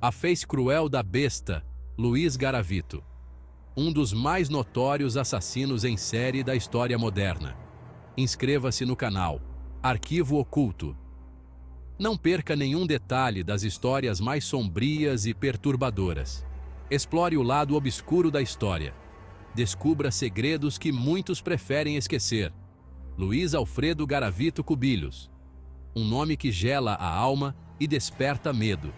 A face cruel da besta, Luiz Garavito. Um dos mais notórios assassinos em série da história moderna. Inscreva-se no canal Arquivo Oculto. Não perca nenhum detalhe das histórias mais sombrias e perturbadoras. Explore o lado obscuro da história. Descubra segredos que muitos preferem esquecer. Luiz Alfredo Garavito Cubillos. Um nome que gela a alma e desperta medo.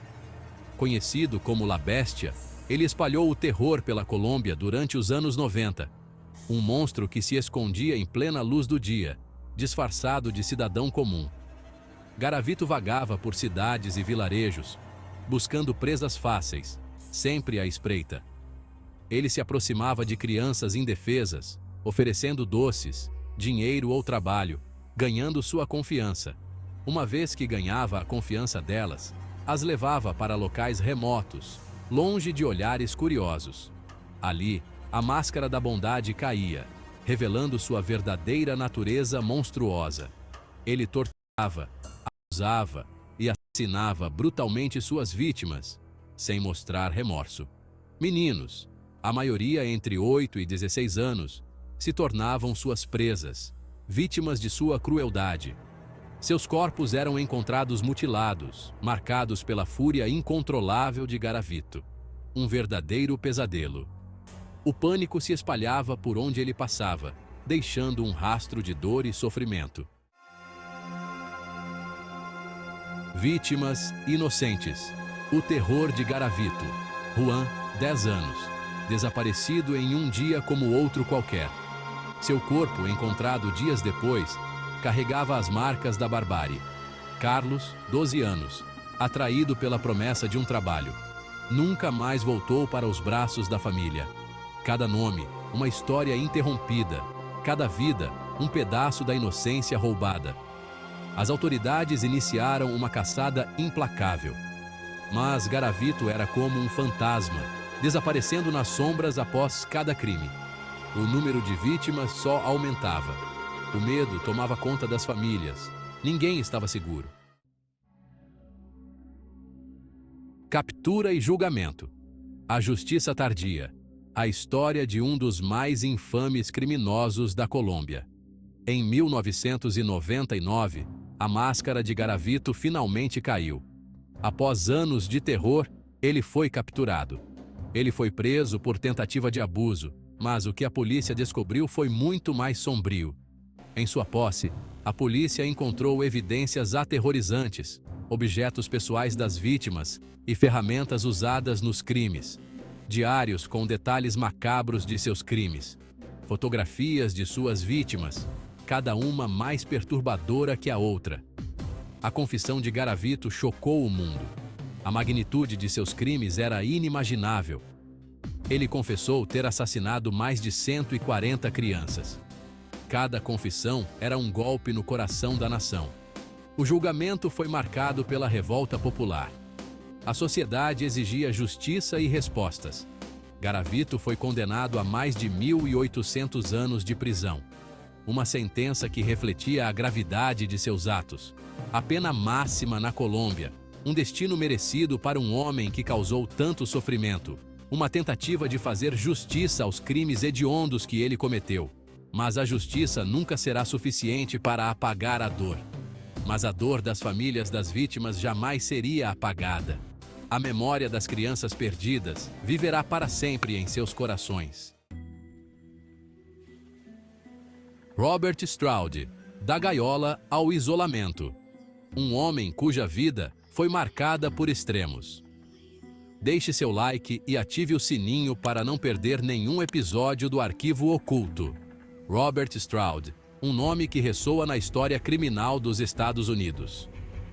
Conhecido como La Bestia, ele espalhou o terror pela Colômbia durante os anos 90. Um monstro que se escondia em plena luz do dia, disfarçado de cidadão comum. Garavito vagava por cidades e vilarejos, buscando presas fáceis, sempre à espreita. Ele se aproximava de crianças indefesas, oferecendo doces, dinheiro ou trabalho, ganhando sua confiança. Uma vez que ganhava a confiança delas, as levava para locais remotos, longe de olhares curiosos. Ali, a máscara da bondade caía, revelando sua verdadeira natureza monstruosa. Ele torturava, abusava e assassinava brutalmente suas vítimas, sem mostrar remorso. Meninos, a maioria entre 8 e 16 anos, se tornavam suas presas, vítimas de sua crueldade. Seus corpos eram encontrados mutilados, marcados pela fúria incontrolável de Garavito. Um verdadeiro pesadelo. O pânico se espalhava por onde ele passava, deixando um rastro de dor e sofrimento. Vítimas inocentes. O terror de Garavito. Juan, 10 anos. Desaparecido em um dia como outro qualquer. Seu corpo, encontrado dias depois, carregava as marcas da barbárie. Carlos, 12 anos, atraído pela promessa de um trabalho. Nunca mais voltou para os braços da família. Cada nome, uma história interrompida. Cada vida, um pedaço da inocência roubada. As autoridades iniciaram uma caçada implacável. Mas Garavito era como um fantasma, desaparecendo nas sombras após cada crime. O número de vítimas só aumentava. O medo tomava conta das famílias. Ninguém estava seguro. Captura e julgamento. A justiça tardia. A história de um dos mais infames criminosos da Colômbia. Em 1999, a máscara de Garavito finalmente caiu. Após anos de terror, ele foi capturado. Ele foi preso por tentativa de abuso, mas o que a polícia descobriu foi muito mais sombrio. Em sua posse, a polícia encontrou evidências aterrorizantes, objetos pessoais das vítimas e ferramentas usadas nos crimes. Diários com detalhes macabros de seus crimes. Fotografias de suas vítimas, cada uma mais perturbadora que a outra. A confissão de Garavito chocou o mundo. A magnitude de seus crimes era inimaginável. Ele confessou ter assassinado mais de 140 crianças. Cada confissão era um golpe no coração da nação. O julgamento foi marcado pela revolta popular. A sociedade exigia justiça e respostas. Garavito foi condenado a mais de 1.800 anos de prisão. Uma sentença que refletia a gravidade de seus atos. A pena máxima na Colômbia. Um destino merecido para um homem que causou tanto sofrimento. Uma tentativa de fazer justiça aos crimes hediondos que ele cometeu. Mas a justiça nunca será suficiente para apagar a dor. Mas a dor das famílias das vítimas jamais seria apagada. A memória das crianças perdidas viverá para sempre em seus corações. Robert Stroud, da gaiola ao isolamento. Um homem cuja vida foi marcada por extremos. Deixe seu like e ative o sininho para não perder nenhum episódio do Arquivo Oculto. Robert Stroud, um nome que ressoa na história criminal dos Estados Unidos.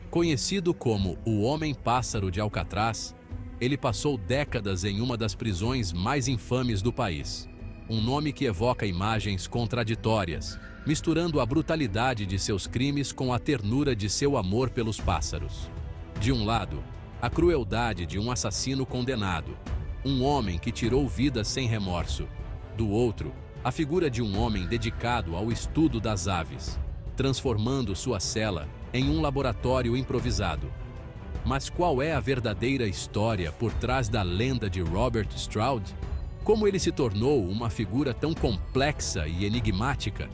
Conhecido como o Homem-Pássaro de Alcatraz, ele passou décadas em uma das prisões mais infames do país. Um nome que evoca imagens contraditórias, misturando a brutalidade de seus crimes com a ternura de seu amor pelos pássaros. De um lado, a crueldade de um assassino condenado, um homem que tirou vidas sem remorso. Do outro, a figura de um homem dedicado ao estudo das aves, transformando sua cela em um laboratório improvisado. Mas qual é a verdadeira história por trás da lenda de Robert Stroud? Como ele se tornou uma figura tão complexa e enigmática?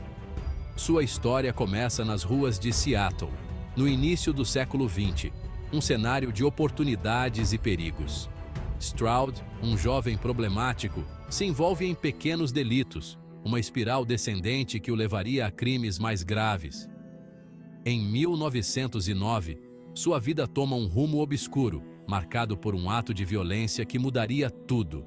Sua história começa nas ruas de Seattle, no início do século XX, um cenário de oportunidades e perigos. Stroud, um jovem problemático, se envolve em pequenos delitos, uma espiral descendente que o levaria a crimes mais graves. Em 1909, sua vida toma um rumo obscuro, marcado por um ato de violência que mudaria tudo.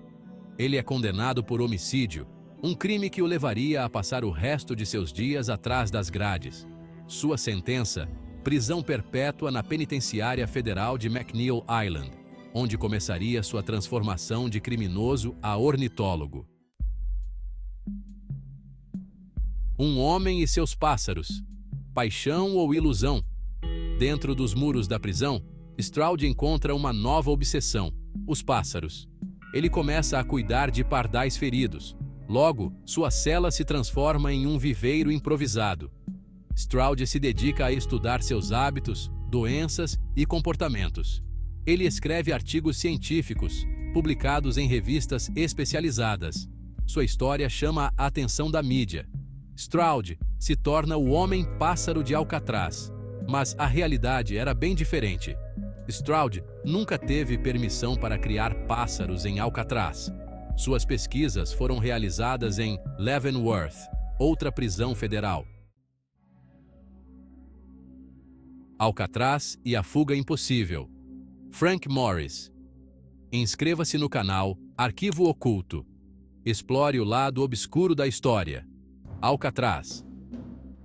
Ele é condenado por homicídio, um crime que o levaria a passar o resto de seus dias atrás das grades. Sua sentença: prisão perpétua na penitenciária federal de McNeil Island, onde começaria sua transformação de criminoso a ornitólogo. Um homem e seus pássaros. Paixão ou ilusão? Dentro dos muros da prisão, Stroud encontra uma nova obsessão: os pássaros. Ele começa a cuidar de pardais feridos. Logo, sua cela se transforma em um viveiro improvisado. Stroud se dedica a estudar seus hábitos, doenças e comportamentos. Ele escreve artigos científicos, publicados em revistas especializadas. Sua história chama a atenção da mídia. Stroud se torna o homem-pássaro de Alcatraz. Mas a realidade era bem diferente. Stroud nunca teve permissão para criar pássaros em Alcatraz. Suas pesquisas foram realizadas em Leavenworth, outra prisão federal. Alcatraz e a fuga impossível. Frank Morris. Inscreva-se no canal Arquivo Oculto. Explore o lado obscuro da história. Alcatraz.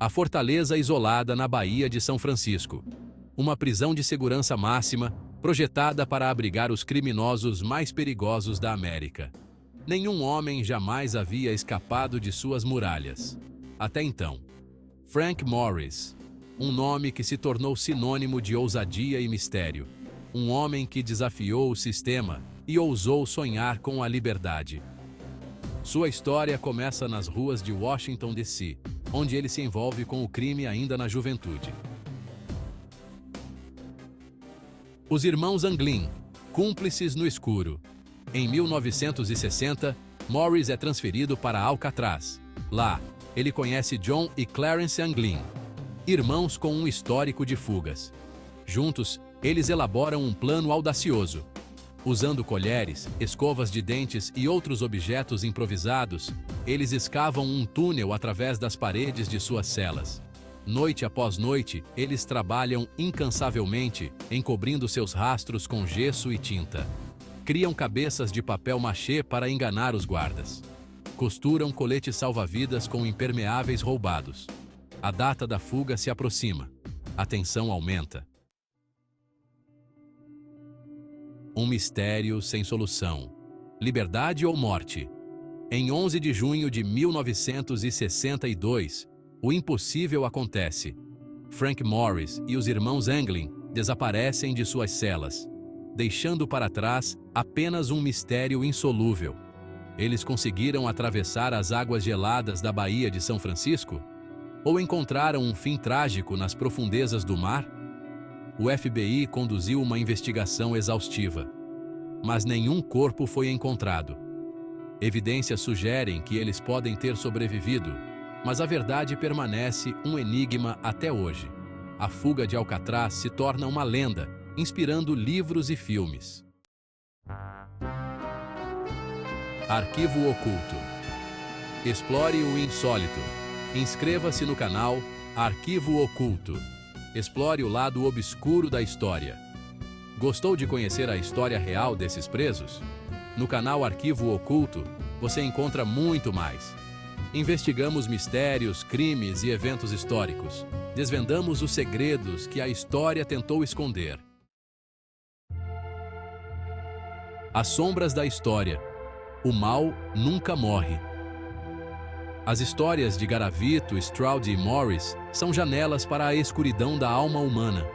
A fortaleza isolada na Baía de São Francisco. Uma prisão de segurança máxima, projetada para abrigar os criminosos mais perigosos da América. Nenhum homem jamais havia escapado de suas muralhas. Até então. Frank Morris. Um nome que se tornou sinônimo de ousadia e mistério. Um homem que desafiou o sistema e ousou sonhar com a liberdade. Sua história começa nas ruas de Washington, D.C., onde ele se envolve com o crime ainda na juventude. Os irmãos Anglin, cúmplices no escuro. Em 1960, Morris é transferido para Alcatraz. Lá, ele conhece John e Clarence Anglin, irmãos com um histórico de fugas. Juntos, eles elaboram um plano audacioso. Usando colheres, escovas de dentes e outros objetos improvisados, eles escavam um túnel através das paredes de suas celas. Noite após noite, eles trabalham incansavelmente, encobrindo seus rastros com gesso e tinta. Criam cabeças de papel machê para enganar os guardas. Costuram coletes salva-vidas com impermeáveis roubados. A data da fuga se aproxima. A tensão aumenta. Um mistério sem solução. Liberdade ou morte? Em 11 de junho de 1962, o impossível acontece. Frank Morris e os irmãos Anglin desaparecem de suas celas, deixando para trás apenas um mistério insolúvel. Eles conseguiram atravessar as águas geladas da Baía de São Francisco? Ou encontraram um fim trágico nas profundezas do mar? O FBI conduziu uma investigação exaustiva, mas nenhum corpo foi encontrado. Evidências sugerem que eles podem ter sobrevivido, mas a verdade permanece um enigma até hoje. A fuga de Alcatraz se torna uma lenda, inspirando livros e filmes. Arquivo Oculto. Explore o insólito. Inscreva-se no canal Arquivo Oculto. Explore o lado obscuro da história. Gostou de conhecer a história real desses presos? No canal Arquivo Oculto, você encontra muito mais. Investigamos mistérios, crimes e eventos históricos. Desvendamos os segredos que a história tentou esconder. As sombras da história. O mal nunca morre. As histórias de Garavito, Stroud e Morris são janelas para a escuridão da alma humana.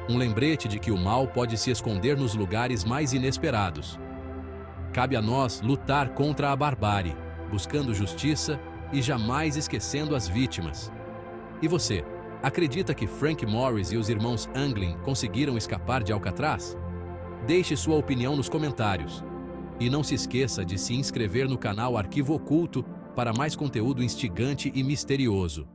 Um lembrete de que o mal pode se esconder nos lugares mais inesperados. Cabe a nós lutar contra a barbárie, buscando justiça e jamais esquecendo as vítimas. E você, Acredita que Frank Morris e os irmãos Anglin conseguiram escapar de Alcatraz? Deixe sua opinião nos comentários. E não se esqueça de se inscrever no canal Arquivo Oculto para mais conteúdo instigante e misterioso.